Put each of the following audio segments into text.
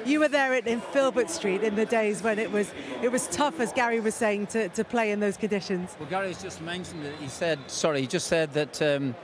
you were there in Filbert Street in the days when it was tough, as Gary was saying, to play in those conditions. Well, Gary's just mentioned it. He just said that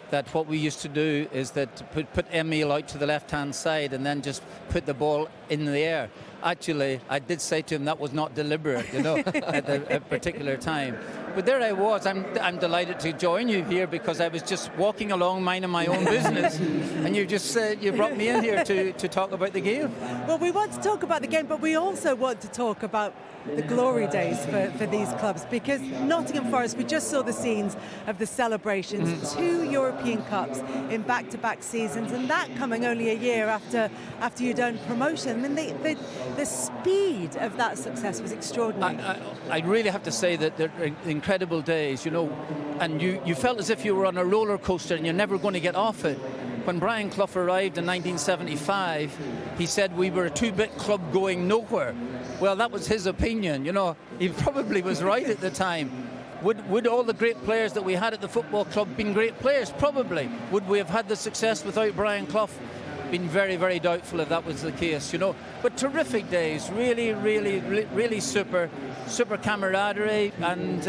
that what we used to do is that put Emile out to the left-hand side and then just put the ball in the air. Actually, I did say to him that was not deliberate, at a particular time. But there I was. I'm delighted to join you here because I was just walking along minding my own business, and you brought me in here to talk about the game. Well, we want to talk about the game, but we also want to talk about the glory days for these clubs, because Nottingham Forest, we just saw the scenes of the celebrations, 2 European Cups in back-to-back seasons, and that coming only a year after you'd earned promotion. I mean, the speed of that success was extraordinary. I really have to say that they're incredible days, and you felt as if you were on a roller coaster and you're never going to get off it. When Brian Clough arrived in 1975, he said we were a 2-bit club going nowhere. Well, that was his opinion, He probably was right at the time. Would all the great players that we had at the football club been great players? Probably. Would we have had the success without Brian Clough? Been very, very doubtful if that was the case, But terrific days, really, really, really super camaraderie, and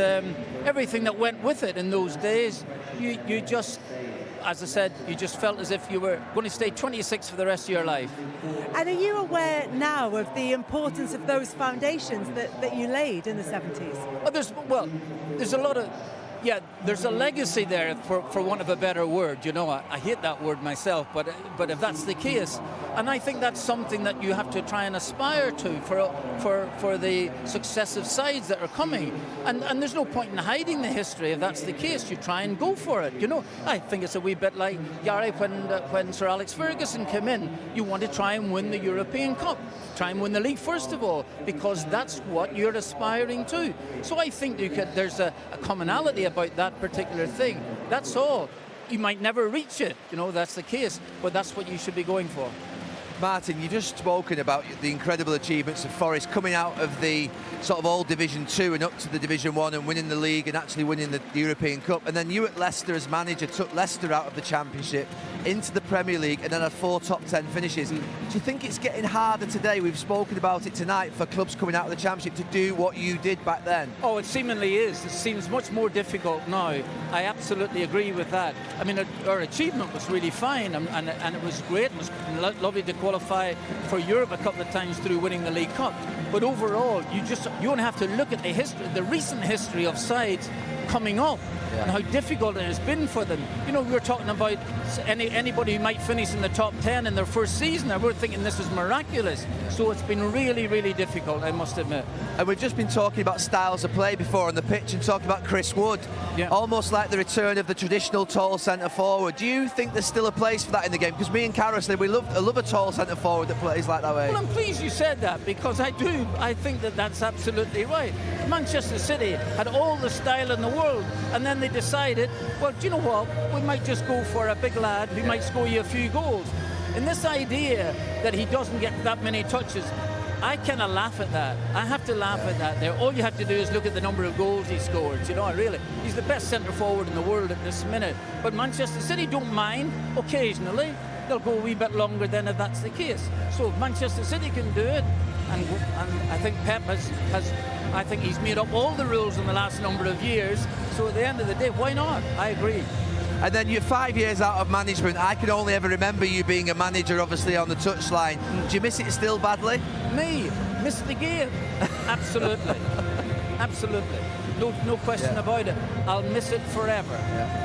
everything that went with it in those days. You just, as I said, you just felt as if you were going to stay 26 for the rest of your life. And are you aware now of the importance of those foundations that you laid in the 70s? There's a lot of... Yeah, there's a legacy there, for want of a better word. I hate that word myself, but if that's the case, and I think that's something that you have to try and aspire to for the successive sides that are coming. And there's no point in hiding the history. If that's the case, you try and go for it. I think it's a wee bit like Gary when Sir Alex Ferguson came in. You want to try and win the European Cup, try and win the league first of all, because that's what you're aspiring to. So I think there's a commonality about that particular thing. That's all. You might never reach it, that's the case, but that's what you should be going for. Martin, you've just spoken about the incredible achievements of Forest coming out of the sort of old Division 2 and up to the Division 1 and winning the league and actually winning the European Cup. And then you at Leicester as manager took Leicester out of the Championship into the Premier League and then had 4 top 10 finishes. Do you think it's getting harder today? We've spoken about it tonight for clubs coming out of the Championship to do what you did back then. Oh, it seemingly is. It seems much more difficult now. I absolutely agree with that. I mean, our achievement was really fine and it was great. It was lovely to qualify for Europe a couple of times through winning the League Cup. But overall, you only have to look at the recent history of sides coming up and how difficult it has been for them. We were talking about anybody who might finish in the top 10 in their first season, and we're thinking this is miraculous. So it's been really, really difficult, I must admit. And we've just been talking about styles of play before on the pitch and talking about Chris Wood. Yeah. Almost like the return of the traditional tall centre forward. Do you think there's still a place for that in the game? Because me and Cara said we love a tall centre forward that plays like that way. Well, I'm pleased you said that, because I do. I think that's absolutely right. Manchester City had all the style in the world, and then they decided, well, do you know what? We might just go for a big lad who might score you a few goals. And this idea that he doesn't get that many touches, I kind of laugh at that. I have to laugh at that there. All you have to do is look at the number of goals he scored. Really. He's the best centre forward in the world at this minute. But Manchester City don't mind occasionally. They'll go a wee bit longer than if that's the case. So if Manchester City can do it, and I think Pep I think he's made up all the rules in the last number of years. So at the end of the day, why not? I agree. And then you're 5 years out of management. I can only ever remember you being a manager, obviously, on the touchline. Do you miss it still badly? Me? Miss the game? Absolutely. Absolutely. No question about it. I'll miss it forever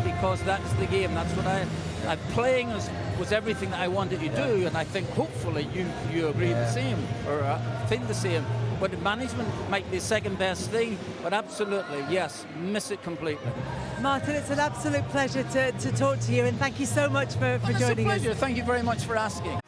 because that's the game. That's what playing was everything that I wanted to do, and I think hopefully you agree the same, or think the same. But management might be the second best thing, but absolutely, yes, miss it completely. Martin, it's an absolute pleasure to talk to you, and thank you so much for joining us. It's a pleasure. Thank you very much for asking.